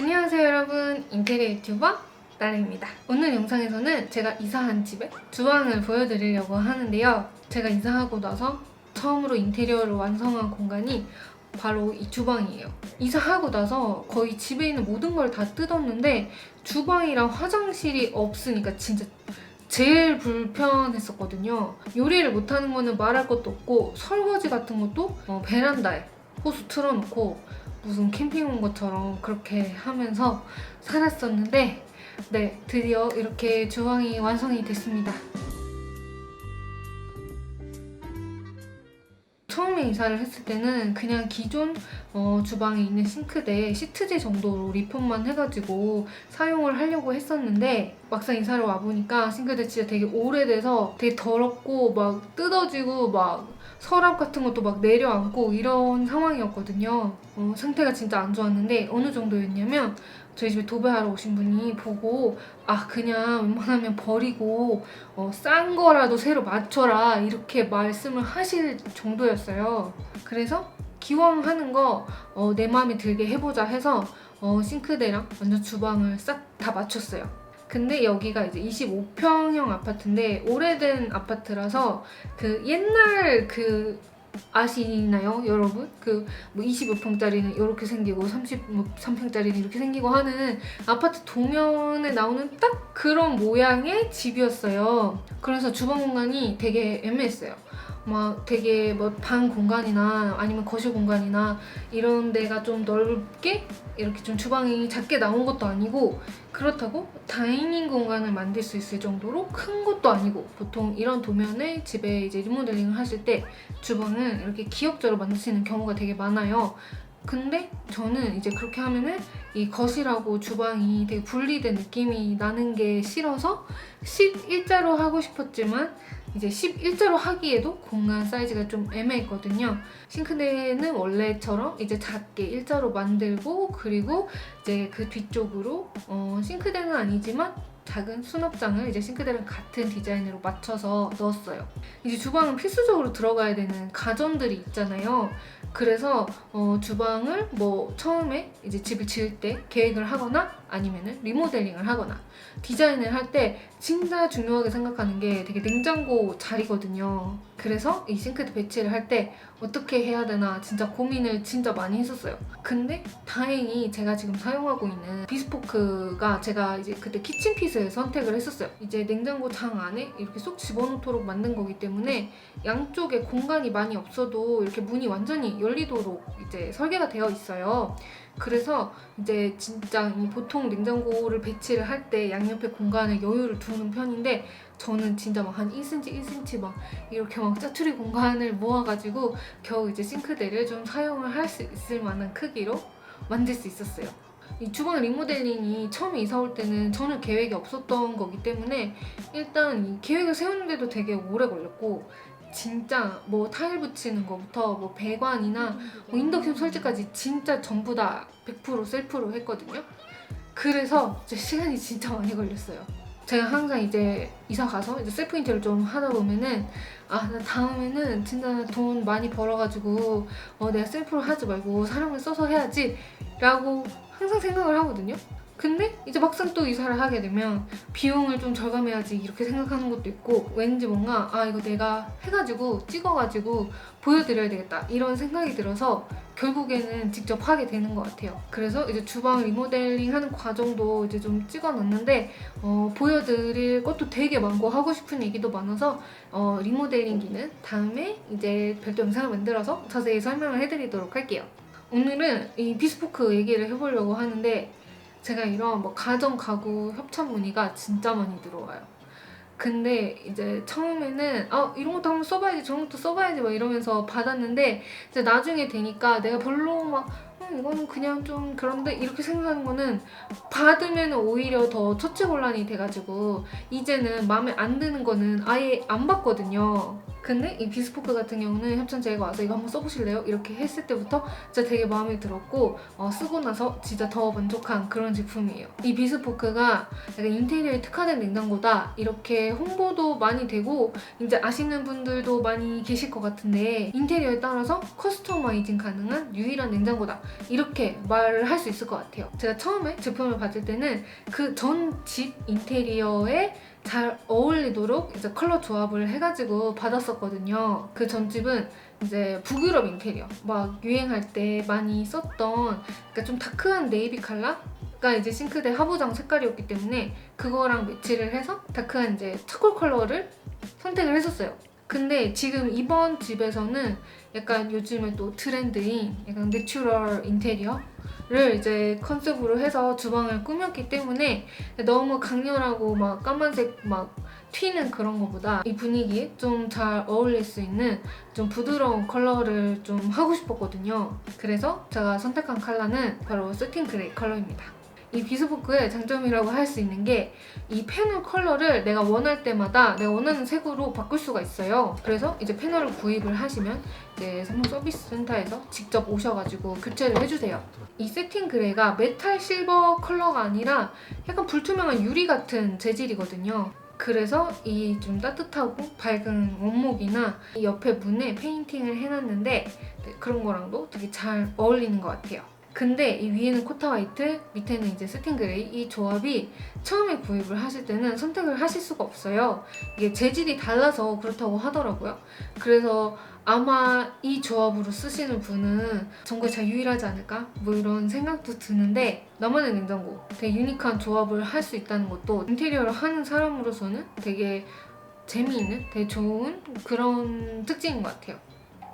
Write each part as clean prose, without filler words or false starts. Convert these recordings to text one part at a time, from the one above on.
안녕하세요 여러분, 인테리어 유튜버 나래입니다. 오늘 영상에서는 제가 이사한 집의 주방을 보여드리려고 하는데요. 제가 이사하고 나서 처음으로 인테리어를 완성한 공간이 바로 이 주방이에요. 이사하고 나서 거의 집에 있는 모든 걸 다 뜯었는데 주방이랑 화장실이 없으니까 진짜 제일 불편했었거든요. 요리를 못하는 거는 말할 것도 없고 설거지 같은 것도 베란다에 호수 틀어놓고 무슨 캠핑 온 것처럼 그렇게 하면서 살았었는데 네, 드디어 이렇게 주방이 완성이 됐습니다. 처음에 이사를 했을 때는 그냥 기존 주방에 있는 싱크대 시트지 정도로 리폼만 해가지고 사용을 하려고 했었는데 막상 이사를 와보니까 싱크대 진짜 되게 오래돼서 되게 더럽고 막 뜯어지고 막 서랍 같은 것도 막 내려앉고 이런 상황이었거든요. 상태가 진짜 안 좋았는데 어느 정도였냐면 저희 집에 도배하러 오신 분이 보고 그냥 웬만하면 버리고 싼 거라도 새로 맞춰라 이렇게 말씀을 하실 정도였어요. 그래서 기왕 하는 거 내 마음에 들게 해보자 해서 싱크대랑 완전 주방을 싹 다 맞췄어요. 근데 여기가 이제 25평형 아파트인데 오래된 아파트라서 그 옛날 아시나요, 여러분? 뭐 25평짜리는 이렇게 생기고 33평짜리는 이렇게 생기고 하는 아파트 도면에 나오는 딱 그런 모양의 집이었어요. 그래서 주방 공간이 되게 애매했어요. 막 되게 뭐 방 공간이나 아니면 거실 공간이나 이런 데가 좀 넓게 이렇게 좀 주방이 작게 나온 것도 아니고 그렇다고 다이닝 공간을 만들 수 있을 정도로 큰 것도 아니고 보통 이런 도면을 집에 이제 리모델링을 하실 때 주방을 이렇게 기역자로 만드시는 경우가 되게 많아요. 근데 저는 이제 그렇게 하면은 이 거실하고 주방이 되게 분리된 느낌이 나는 게 싫어서 11자로 하고 싶었지만 이제 11자로 하기에도 공간 사이즈가 좀 애매했거든요. 싱크대는 원래처럼 이제 작게 일자로 만들고 그리고 이제 그 뒤쪽으로 싱크대는 아니지만 작은 수납장을 이제 싱크대랑 같은 디자인으로 맞춰서 넣었어요. 이제 주방은 필수적으로 들어가야 되는 가전들이 있잖아요. 그래서 주방을 뭐 처음에 이제 집을 지을 때 계획을 하거나 아니면은 리모델링을 하거나 디자인을 할 때 진짜 중요하게 생각하는 게 되게 냉장고 자리거든요. 그래서 이 싱크대 배치를 할 때 어떻게 해야 되나 진짜 고민을 진짜 많이 했었어요. 근데 다행히 제가 지금 사용하고 있는 비스포크가 제가 이제 그때 키친핏을 선택을 했었어요. 이제 냉장고 장 안에 이렇게 쏙 집어넣도록 만든 거기 때문에 양쪽에 공간이 많이 없어도 이렇게 문이 완전히 열리도록 이제 설계가 되어 있어요. 그래서 이제 진짜 보통 냉장고를 배치를 할 때 양옆에 공간에 여유를 두는 편인데 저는 진짜 막 한 1cm, 1cm 막 이렇게 막 짜투리 공간을 모아가지고 겨우 이제 싱크대를 좀 사용을 할 수 있을 만한 크기로 만들 수 있었어요. 이 주방 리모델링이 처음에 이사 올 때는 전혀 계획이 없었던 거기 때문에 일단 이 계획을 세우는데도 되게 오래 걸렸고 진짜 뭐 타일 붙이는 거부터 뭐 배관이나 뭐 인덕션 설치까지 진짜 전부 다 100% 셀프로 했거든요. 그래서 이제 시간이 진짜 많이 걸렸어요. 제가 항상 이제 이사 가서 이제 셀프 인테리어 좀 하다 보면은 나 다음에는 진짜 돈 많이 벌어가지고 내가 셀프로 하지 말고 사람을 써서 해야지 라고 항상 생각을 하거든요. 근데 이제 막상 또 이사를 하게 되면 비용을 좀 절감해야지 이렇게 생각하는 것도 있고 왠지 뭔가 이거 내가 해가지고 찍어가지고 보여드려야 되겠다 이런 생각이 들어서 결국에는 직접 하게 되는 것 같아요. 그래서 이제 주방 리모델링 하는 과정도 이제 좀 찍어놨는데 보여드릴 것도 되게 많고 하고 싶은 얘기도 많아서 리모델링기는 다음에 이제 별도 영상을 만들어서 자세히 설명을 해드리도록 할게요. 오늘은 이 비스포크 얘기를 해보려고 하는데 제가 이런 뭐 가전, 가구, 협찬 문의가 진짜 많이 들어와요. 근데 이제 처음에는 이런 것도 한번 써봐야지 저런 것도 써봐야지 막 이러면서 받았는데 이제 나중에 되니까 내가 별로 막 이거는 그냥 좀 그런데 이렇게 생각하는 거는 받으면 오히려 더 처치곤란이 돼가지고 이제는 마음에 안 드는 거는 아예 안 받거든요. 근데 이 비스포크 같은 경우는 협찬제가 와서 이거 한번 써보실래요? 이렇게 했을 때부터 진짜 되게 마음에 들었고 쓰고 나서 진짜 더 만족한 그런 제품이에요. 이 비스포크가 약간 인테리어에 특화된 냉장고다 이렇게 홍보도 많이 되고 이제 아시는 분들도 많이 계실 것 같은데 인테리어에 따라서 커스터마이징 가능한 유일한 냉장고다 이렇게 말을 할 수 있을 것 같아요. 제가 처음에 제품을 받을 때는 그 전 집 인테리어에 잘 어울리도록 이제 컬러 조합을 해가지고 받았었거든요. 그 전집은 이제 북유럽 인테리어 막 유행할 때 많이 썼던 그러니까 좀 다크한 네이비 컬러가 이제 싱크대 하부장 색깔이었기 때문에 그거랑 매치를 해서 다크한 이제 차콜 컬러를 선택을 했었어요. 근데 지금 이번 집에서는 약간 요즘에 또 트렌드인 약간 내추럴 인테리어를 이제 컨셉으로 해서 주방을 꾸몄기 때문에 너무 강렬하고 막 까만색 막 튀는 그런 거보다 이 분위기에 좀 잘 어울릴 수 있는 좀 부드러운 컬러를 좀 하고 싶었거든요. 그래서 제가 선택한 컬러는 바로 세틴 그레이 컬러입니다. 이 비스포크의 장점이라고 할 수 있는 게 이 패널 컬러를 내가 원할 때마다 내가 원하는 색으로 바꿀 수가 있어요. 그래서 이제 패널을 구입을 하시면 이제 삼성 서비스 센터에서 직접 오셔가지고 교체를 해주세요. 이 세틴 그레이가 메탈 실버 컬러가 아니라 약간 불투명한 유리 같은 재질이거든요. 그래서 이 좀 따뜻하고 밝은 원목이나 이 옆에 문에 페인팅을 해놨는데 그런 거랑도 되게 잘 어울리는 것 같아요. 근데 이 위에는 코타 화이트, 밑에는 이제 세틴 그레이 이 조합이 처음에 구입을 하실 때는 선택을 하실 수가 없어요. 이게 재질이 달라서 그렇다고 하더라고요. 그래서 아마 이 조합으로 쓰시는 분은 전국에 잘 유일하지 않을까? 뭐 이런 생각도 드는데 나만의 냉장고, 되게 유니크한 조합을 할 수 있다는 것도 인테리어를 하는 사람으로서는 되게 재미있는, 되게 좋은 그런 특징인 것 같아요.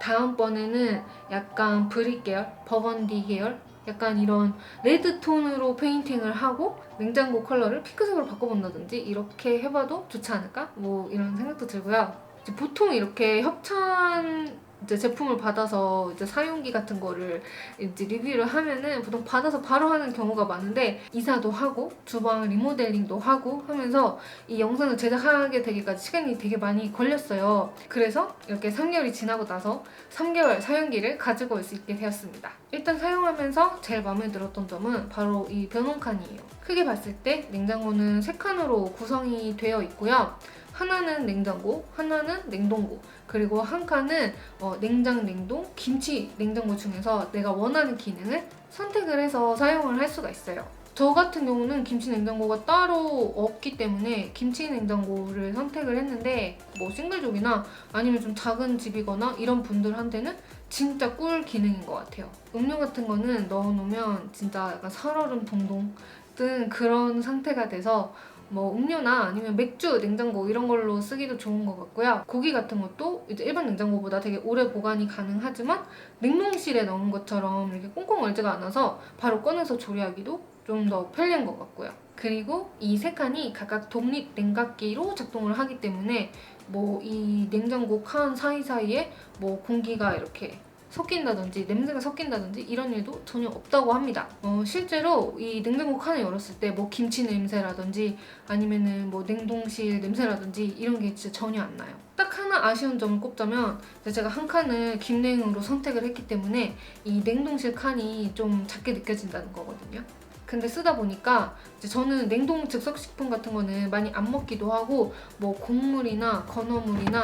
다음번에는 약간 브릭 계열, 버건디 계열 약간 이런 레드 톤으로 페인팅을 하고 냉장고 컬러를 핑크색으로 바꿔본다든지 이렇게 해봐도 좋지 않을까? 뭐 이런 생각도 들고요. 이제 보통 이렇게 협찬 이제 제품을 받아서 이제 사용기 같은 거를 이제 리뷰를 하면은 보통 받아서 바로 하는 경우가 많은데 이사도 하고 주방 리모델링도 하고 하면서 이 영상을 제작하게 되기까지 시간이 되게 많이 걸렸어요. 그래서 이렇게 3개월이 지나고 나서 3개월 사용기를 가지고 올 수 있게 되었습니다. 일단 사용하면서 제일 마음에 들었던 점은 바로 이 변온칸이에요. 크게 봤을 때 냉장고는 3칸으로 구성이 되어 있고요. 하나는 냉장고, 하나는 냉동고, 그리고 한 칸은 냉장, 냉동, 김치 냉장고 중에서 내가 원하는 기능을 선택을 해서 사용을 할 수가 있어요. 저 같은 경우는 김치 냉장고가 따로 없기 때문에 김치 냉장고를 선택을 했는데 뭐 싱글족이나 아니면 좀 작은 집이거나 이런 분들한테는 진짜 꿀 기능인 것 같아요. 음료 같은 거는 넣어놓으면 진짜 약간 살얼음 동동 뜬 그런 상태가 돼서 뭐 음료나 아니면 맥주 냉장고 이런 걸로 쓰기도 좋은 것 같고요. 고기 같은 것도 이제 일반 냉장고보다 되게 오래 보관이 가능하지만 냉동실에 넣은 것처럼 이렇게 꽁꽁 얼지가 않아서 바로 꺼내서 조리하기도 좀 더 편리한 것 같고요. 그리고 이 세 칸이 각각 독립 냉각기로 작동을 하기 때문에 뭐 이 냉장고 칸 사이사이에 뭐 공기가 이렇게 섞인다든지 냄새가 섞인다든지 이런 일도 전혀 없다고 합니다. 실제로 이 냉장고 칸을 열었을 때 뭐 김치 냄새라든지 아니면은 뭐 냉동실 냄새라든지 이런 게 진짜 전혀 안 나요. 딱 하나 아쉬운 점을 꼽자면 제가 한 칸을 김냉으로 선택을 했기 때문에 이 냉동실 칸이 좀 작게 느껴진다는 거거든요. 근데 쓰다 보니까 이제 저는 냉동 즉석식품 같은 거는 많이 안 먹기도 하고 뭐 곡물이나 건어물이나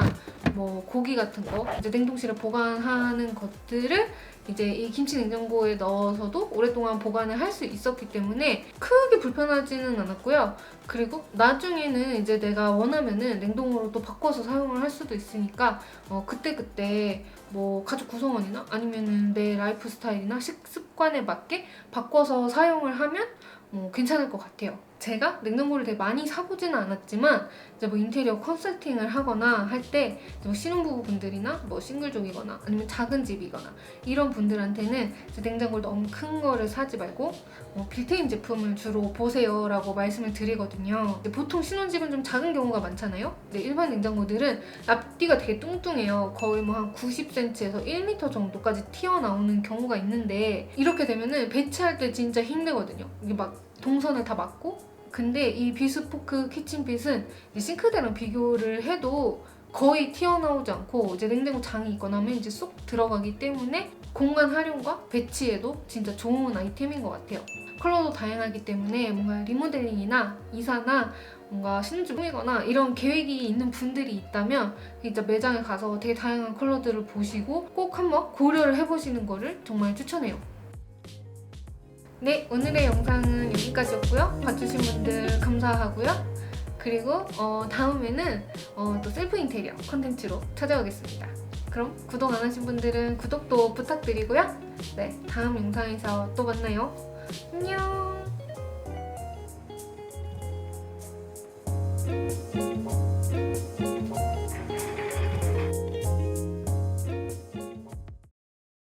뭐 고기 같은 거 이제 냉동실에 보관하는 것들을 이제 이 김치 냉장고에 넣어서도 오랫동안 보관을 할 수 있었기 때문에 크게 불편하지는 않았고요. 그리고 나중에는 이제 내가 원하면은 냉동으로 또 바꿔서 사용을 할 수도 있으니까 그때그때 뭐 가족 구성원이나 아니면은 내 라이프 스타일이나 식습관에 맞게 바꿔서 사용을 하면 괜찮을 것 같아요. 제가 냉장고를 되게 많이 사보지는 않았지만 이제 뭐 인테리어 컨설팅을 하거나 할 때 뭐 신혼부부분들이나 뭐 싱글족이거나 아니면 작은 집이거나 이런 분들한테는 냉장고를 너무 큰 거를 사지 말고 빌트인 제품을 주로 보세요 라고 말씀을 드리거든요. 보통 신혼집은 좀 작은 경우가 많잖아요. 근데 일반 냉장고들은 앞뒤가 되게 뚱뚱해요. 거의 뭐 한 90cm에서 1m 정도까지 튀어나오는 경우가 있는데 이렇게 되면은 배치할 때 진짜 힘들거든요. 이게 막 동선을 다 맞고 근데 이 비스포크 키친핏은 싱크대랑 비교를 해도 거의 튀어나오지 않고 이제 냉장고 장이 있거나 하면 이제 쏙 들어가기 때문에 공간 활용과 배치에도 진짜 좋은 아이템인 것 같아요. 컬러도 다양하기 때문에 뭔가 리모델링이나 이사나 뭔가 신주 꾸미거나 이런 계획이 있는 분들이 있다면 진짜 매장에 가서 되게 다양한 컬러들을 보시고 꼭 한번 고려를 해보시는 거를 정말 추천해요. 네, 오늘의 영상은 여기까지였고요. 봐주신 분들 감사하고요. 그리고 다음에는 또 셀프 인테리어 컨텐츠로 찾아오겠습니다. 그럼 구독 안 하신 분들은 구독도 부탁드리고요. 네, 다음 영상에서 또 만나요. 안녕.